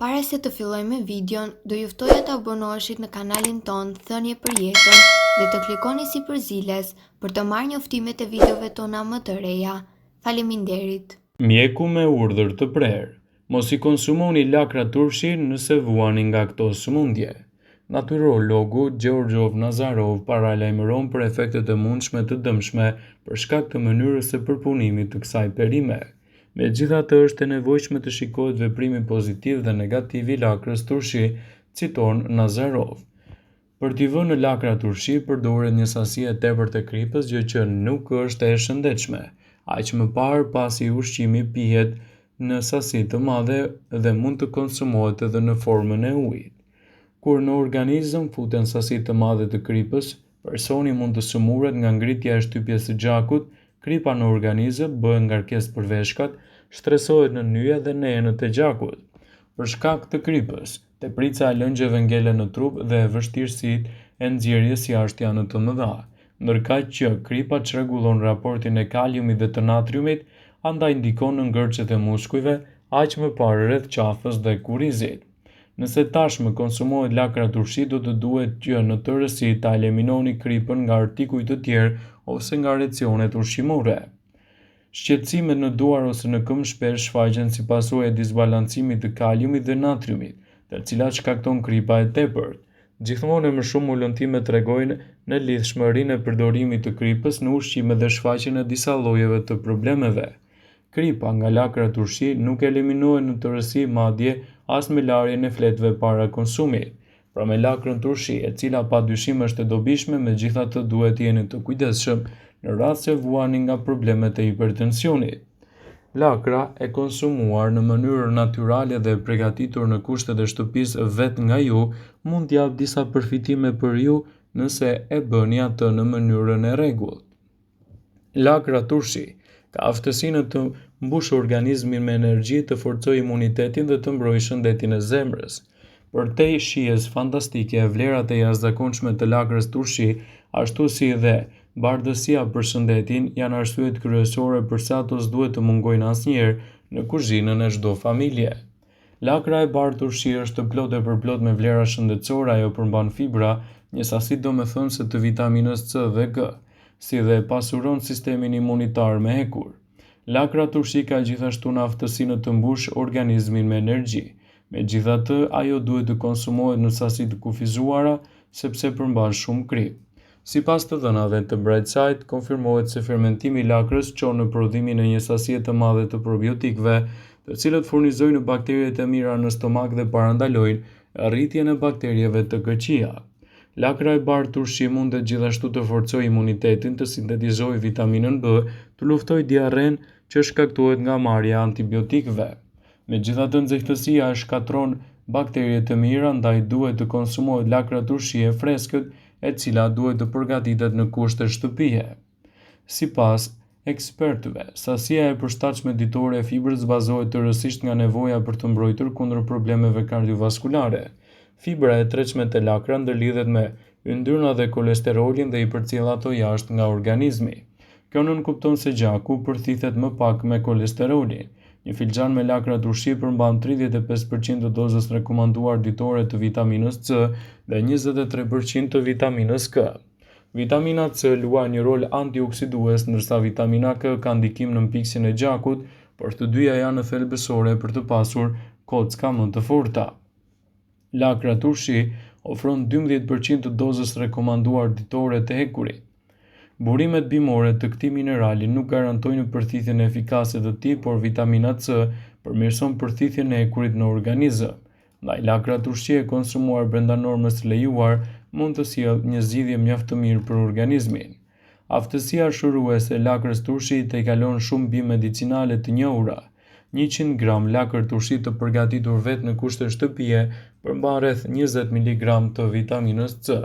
Para se të fillojmë me videon, do ju ftoja të abonoheshit në kanalin ton Thënie për Jetën dhe të klikoni si përziles për të marrë njoftimet e videove tona më të reja. Faleminderit. Mjeku me urdhër të prerë. Mos i konsumoni lakra turshi nëse vuani nga këto sëmundje. Naturologu Gjeorgjov Nazarov paralajmëron për efektet e mundshme të dëmshme për shkak të mënyrës së përpunimit të kësaj perime. Megjithatë, është e nevojshme të shikohet veprimi pozitiv dhe negativ i lakrës turshi, citon Nazarov. Për t'i vënë në lakra turshi përdoret një sasi e tepërt e kripës, gjë që nuk është e shëndetshme. Aq më parë pasi ushqimi pihet në sasi të mëdha dhe mund të konsumohet edhe në formën e ujit. Kur në organizëm futen sasi të mëdha të kripës, personi mund të sëmurret nga ngritja e shtypjes së gjakut. Kripa në organizëm bëhen ngarkesë për veshkat, stresohet në nyje dhe në enët e gjakut. Për shkak të kripës, teprica e lëngjeve ngelen në trup dhe vështirësitë e nxjerrjes jashtë janë të mëdha, ndërkaq që kripa çrregullon raportin e kaliumit dhe të natriumit, andaj ndikon në ngërçet e muskujve, aq më parë rreth qafës dhe kurrizit. Nëse tashmë konsumohet lakra turshi, do të duhet që në tërësi ta eliminoni kripën nga artikuj të tjerë ose nga racionet ushqimore. Shqetësimet në duar ose në këmbë shpesh shfaqen si pasojë e disbalancimit të kaliumit dhe natriumit, të cilat shkakton kripa e tepërt. Gjithmonë më shumë ulëntime tregojnë në lidhshmërinë e përdorimit të kripës në ushqime dhe shfaqjen e disa llojeve të problemeve. Kripa nga lakra turshi nuk eliminohet në tërësi, madje as me larjen e fletëve para konsumit. Pra me lakrën turshi, e cila padyshim është e dobishme, megjithatë duhet të jeni të kujdesshëm në rast se vuani nga problemet e hipertensionit. Lakra e konsumuar në mënyrë natyrale dhe e përgatitur në kushtet e shtëpisë vetë nga ju mund t'jap disa përfitime për ju nëse e bëni atë në mënyrën e rregullt. Lakra turshi ka aftësinë të mbushë organizmin me energji, të forcojë imunitetin dhe të mbrojë shëndetin e zemrës. Përtej shijes fantastike e vlerat e jashtëzakonshme të lakrës turshi, ashtu si dhe bardhësia për shëndetin, janë arsyet kryesore pse ato s'duhet të mungojnë asnjëherë në kuzhinën e çdo familje. Lakra e bardhë turshi është plot e përplot me vlera shëndetësore, ajo përmban fibra, një sasi domethënëse të vitaminës C dhe K, si dhe pasuron sistemin imunitar me hekur. Lakra turshi ka gjithashtu në aftësinë të mbushë organizmin me energji. Megjithatë, ajo duhet të konsumohet në sasi të kufizuara sepse përmban shumë kripë. Sipas të dhënave të Brightside, konfirmohet se fermentimi i lakrës çon në prodhimin e një sasie të madhe të probiotikëve, të cilët furnizojnë bakteriet e mira në stomak dhe parandalojnë rritjen e bakterieve të këqija. Lakra e bardhë turshi mundet gjithashtu të forcojë imunitetin, të sintetizojë vitaminën B, të luftojë diarren që shkaktohet nga marrja e antibiotikëve. Megjithatë, nxehtësia e shkatërron bakteriet e mira, ndaj duhet të konsumohet lakra turshi e freskët, e cila duhet të përgatitet në kushte shtëpie. Sipas ekspertëve, sasia e përshtatshme ditore e fibrës bazohet tërësisht nga nevoja për të mbrojtur kundër problemeve kardiovaskulare. Fibra e tretshme te lakra ndërlidhet me yndyrna dhe kolesterolin dhe i përcjell ato jashtë nga organizmi. Kjo nënkupton se gjaku përthithet më pak me kolesterolin. Një filxhan me lakra turshi përmban 35% të dozës rekomanduar ditore të vitaminës C dhe 23% të vitaminës K. Vitamina C luan një rol antioksidues, ndërsa vitamina K ka ndikim në mpiksjen e gjakut, por të dyja janë thelbësore për të pasur kocka më të forta. Lakra turshi ofron 12% të dozës rekomanduar ditore të hekurit. Burimet bimore të këtij minerali nuk garantojnë përthithjen efikase të tij, por vitamina C përmirëson përthithjen e hekurit në organizëm. Ndaj lakra turshi e konsumuar brenda normës së lejuar mund të sjellë një zgjidhje mjaft të mirë për organizmin. Aftësia shëruese e lakrës turshi i tejkalon shumë bimë medicinale të njohura. 100 gram lakër turshi të përgatitur vetë në kushte shtëpie përmban rreth 20 mg të vitaminës C.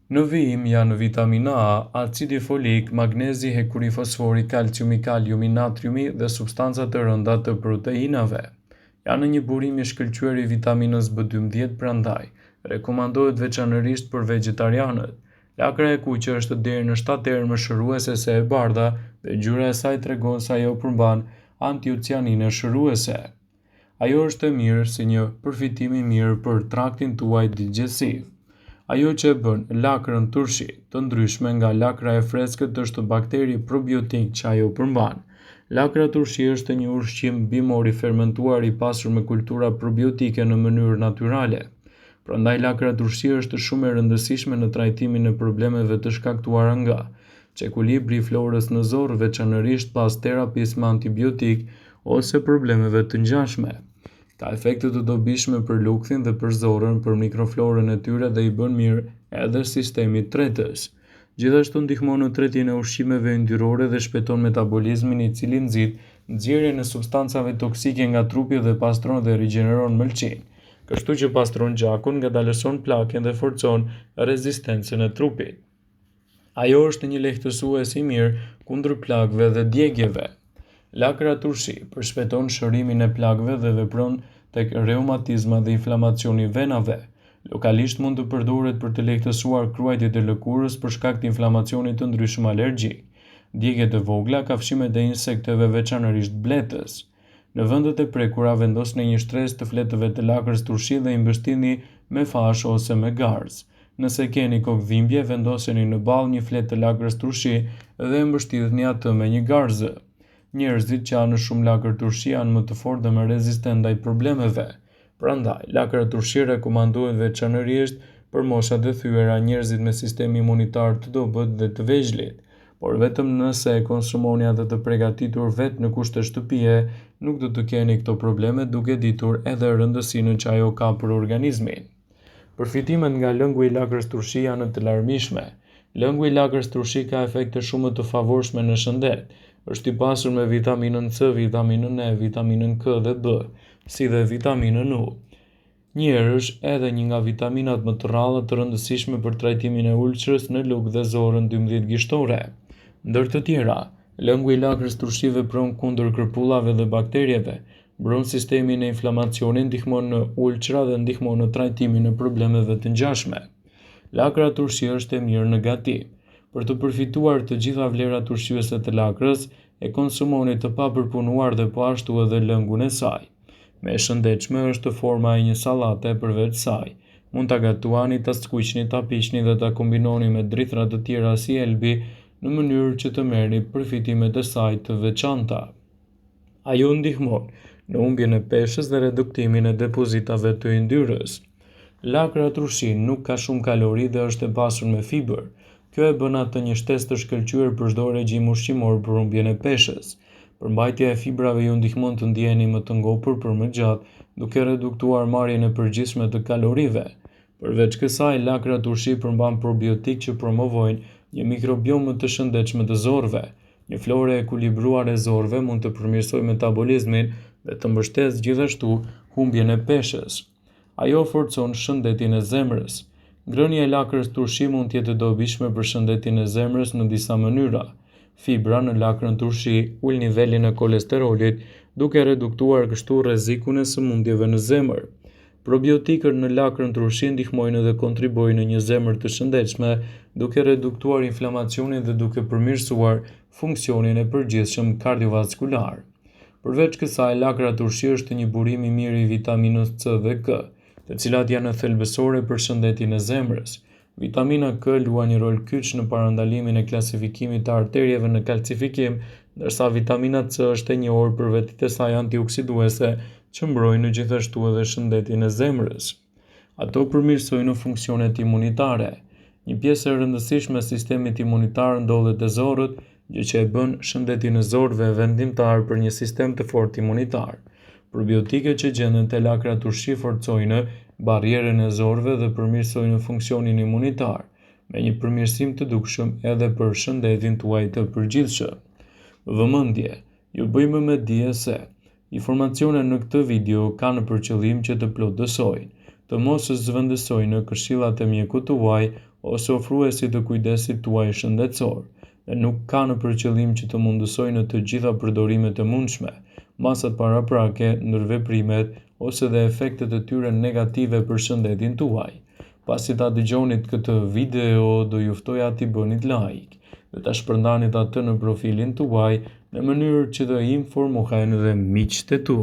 Në vijim janë vitamina A, acidi folik, magnezi, hekuri, fosfori, kalciumi, kaliumi, natriumi dhe substanca të rënda të proteinave. Janë një burim i shkëlqyer i vitaminës B12, prandaj rekomandohet veçanërisht për vegetarianët. Lakra e kuqe është deri në 7 herë më shëruese se e bardha dhe ngjyra e saj tregon se ajo përmban antioциanine shëruese. Ajo është e mirë si një përfitim i mirë për traktin tuaj digestiv. Ajo që e bën lakrën turshi të ndryshme nga lakra e freskët është bakteri probiotik që ajo përmban. Lakra turshi është një ushqim bimor i fermentuar i pasur me kultura probiotike në mënyrë natyrale. Prandaj lakra turshi është shumë e rëndësishme në trajtimin e problemeve të shkaktuara nga çekuilibri i florës në zorr, veçanërisht pas terapisë me antibiotik ose problemeve të ngjashme. Ka efekte të dobishme për lukthin dhe për zorrën, për mikroflorën e tyre dhe i bën mirë edhe sistemit tretës. Gjithashtu ndihmon në tretjen e ushqimeve yndyrore dhe shpejton metabolizmin, i cili nxit nxjerrjen e substancave toksike nga trupi dhe pastron dhe rigjeneron mëlçin, kështu që pastron gjakun, ngadalëson pllakjen dhe forcon rezistencën e trupit. Ajo është një lehtësues i mirë kundër plagëve dhe djegjeve. Lakra turshi përshpejton shërimin e plagëve dhe vepron tek reumatizma dhe inflamacioni i venave. Lokalisht mund të përdoret për të lehtësuar kruajtjet e lëkurës për shkak të inflamacionit të ndryshëm alergjik. Djegjet e vogla, kafshimet e insekteve, veçanërisht bletës. Në vendet e prekura vendosni një shtresë të fletëve të lakrës turshi dhe i mbështini me fash ose me garz. Nëse keni kokëdhimbje, vendoseni në ball një fletë të lakrës turshi dhe mbështithni atë me një garzë. Njerëzit që hanë shumë lakër turshi janë më të fortë dhe më rezistent ndaj problemeve. Prandaj, lakra turshi rekomandohet veçanërisht për moshat e thyera, njerëzit me sistem imunitar të dobët dhe të vegjëlit, por vetëm nëse e konsumoni atë të përgatitur vetë në kushte shtëpie, nuk do të keni këto probleme duke ditur edhe rëndësinë që ajo ka për organizmin. Përfitimet nga lëngu i lakrës turshi janë të larmishme. Lëngu i lakrës turshi ka efekte shumë të favorshme në shëndet. Është i pasur me vitaminën C, vitaminën E, vitaminën K dhe B, si dhe vitaminën U. Njërësh edhe një nga vitaminat më të rralla të rëndësishme për trajtimin e ulçrës në lugë dhe zorrën 12 gishtorë. Ndër të tjera, lëngu i lakrës turshi vepron kundër kërpullave dhe bakterieve, mbron sistemin e inflamacionit, ndihmon në ulçra dhe ndihmon në trajtimin e problemeve të ngjashme. Lakra turshi është e mirë në gati. Për të përfituar të gjitha vlerat ushqyese të lakrës, e konsumoni të papërpunuar dhe po ashtu edhe lëngun e saj. Më e shëndetshme është forma e një sallate përveç saj. Mund ta gatuani, ta skuqni, ta piqni dhe ta kombinoni me drithra të tjera si elbi në mënyrë që të merrni përfitimet e saj të veçanta. Ajo ndihmon në humbjen e peshës dhe reduktimin e depozitave të yndyrës. Lakra turshi nuk ka shumë kalori dhe është e pasur me fibër. Kjo e bën atë një shtesë të shkëlqyer për çdo regjim ushqimor për humbjen e peshës. Përmbajtja e fibrave ju ndihmon të ndjeheni më të ngopur për më gjatë, duke reduktuar marrjen e përgjithshme të kalorive. Përveç kësaj, lakra turshi përmban probiotik që promovojnë një mikrobiom më të shëndetshëm të zorrëve. Një florë e ekuilibruar e zorrëve mund të përmirësojë metabolizmin dhe të mbështesë gjithashtu humbjen e peshës. Ajo forcon shëndetin e zemrës. Ngrënia e lakrës turshi mund të jetë e dobishme për shëndetin e zemrës në disa mënyra. Fibra në lakrën turshi ul nivelin e kolesterolit, duke reduktuar kështu rrezikun e sëmundjeve në zemër. Probiotikët në lakrën turshi ndihmojnë dhe kontribuojnë në një zemër të shëndetshme, duke reduktuar inflamacionin dhe duke përmirësuar funksionin e përgjithshëm kardiovaskular. Përveç kësaj, lakra turshi është një burim i mirë i vitaminës C dhe K, të cilat janë thelbësore për shëndetin e zemrës. Vitamina K luan një rol kyç në parandalimin e klasifikimit të arterieve në kalcifikim, ndërsa vitamina C është e njohur për vetitë e saj antioksiduese që mbrojnë gjithashtu edhe shëndetin e zemrës. Ato përmirësojnë funksionet imunitare. Një pjesë e rëndësishme e sistemit imunitar ndodhet te zorrët, gjë që e bën shëndetin e zorrëve vendimtar për një sistem të fortë imunitar. Probiotikët që gjenden te lakra turshi forcojnë barrierën e zorrëve dhe përmirësojnë funksionin imunitar, me një përmirësim të dukshëm edhe për shëndetin tuaj të përgjithshëm. Vëmendje, ju bëjmë me dije se informacionet në këtë video kanë për qëllim që të plotësojnë, të mos zëvendësojnë këshillat e mjekut tuaj ose ofruesit të kujdesit tuaj shëndetësor, dhe nuk kanë për qëllim që të mundësojnë të gjitha përdorimet e mundshme, masat paraprake, ndërveprimet ose dhe efektet e tyre negative për shëndetin tuaj. Pasi ta dëgjonit këtë video, do ju ftoja t'i bënit like dhe ta shpërndanit atë në profilin tuaj në mënyrë që të informohen dhe miqtë e tu.